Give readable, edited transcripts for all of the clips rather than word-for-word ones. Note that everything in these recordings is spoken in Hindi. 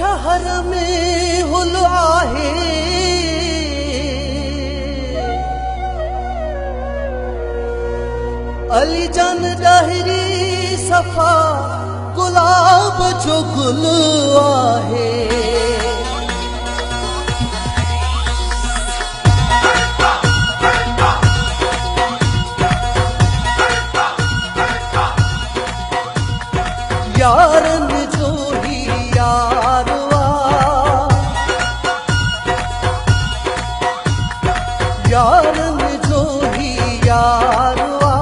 शहर में हुल आहे अली जन दहरी सफ़ा गुलाब जो गुल आहे। यारन जो ही यारवा यारन जो ही यारवा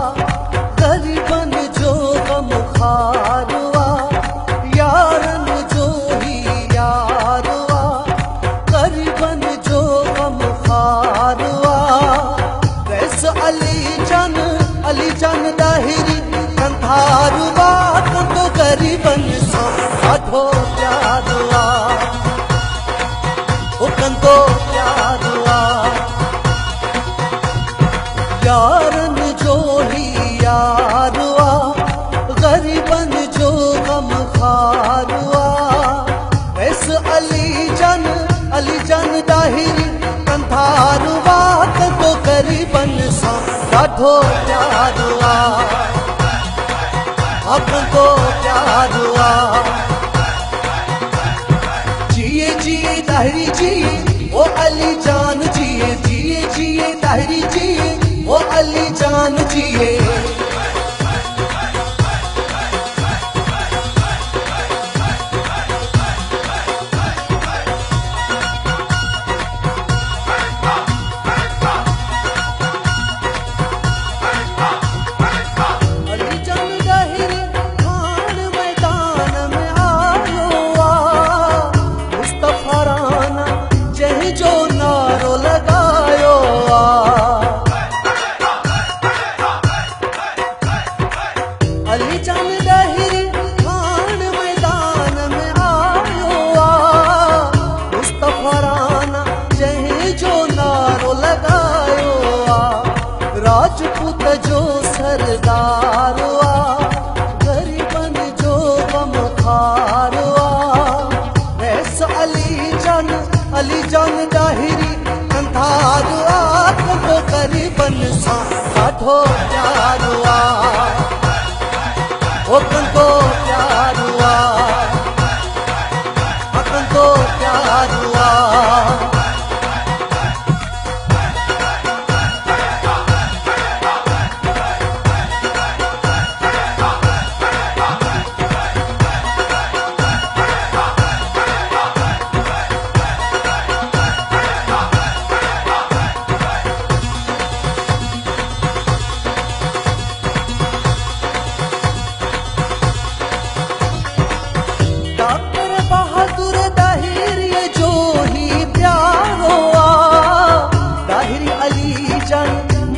गरीबन जो गम खारवा यारन जो ही यारवा गरीबन जो गम खारवा। वैस अली जन दाहिरी कंधारवा कंदो गरीबन सो ॾाढो प्यारवा ओ कंदो प्यारवा। यारन जो ही यारवा गरीबन जो गम खारवा। वैस अली जन दाहिरी कंधारवा कंदो गरीबन सो ॾाढो प्यारवा कंदो प्यारवा। जिए जिए दाहिरी जिए ओ अली जान जिए जिए जिए दाहिरी जिए ओ अली जान जिए। अली जन दाहिरी खान मैदान में आयो मुस्तफराना जहीं जो नारो लगायो राजपूत जो सरदारवा गरीबन जो गम खारवा। वैस अली जन दाहिरी कंधारवा कंदो गरीबन सां ॾाढो प्यारवा ओ कंदो प्यारवा कंदो प्यारवा।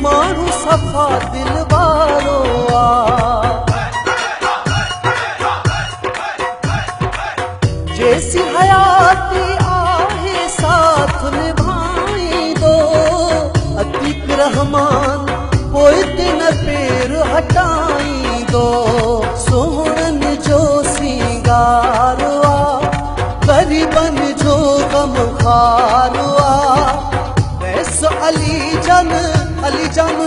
मानू सफ़ा दिल वारो जैसी हयाती आहे साथ निभाईंदो अतीक रहमान पोइ तिन पेर हटाईंदो। सोहणन जो सिंगारवा गरीबन जो गम खारवा। वैस अली जन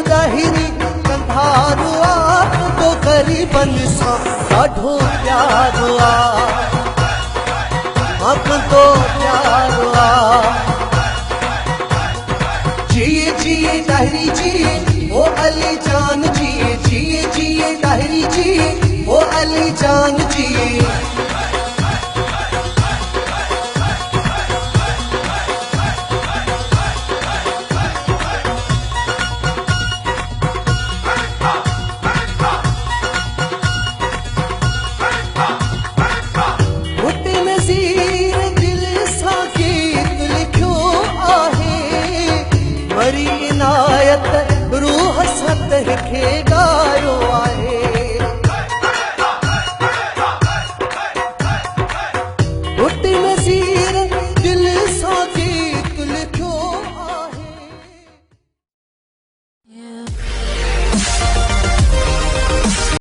दाहिरी कंधारवा कंदो गरीबन सां ॾाढो प्यारवा कंदो प्यारवा। जिए जिए दाहिरी जिए ओ अली जान जिए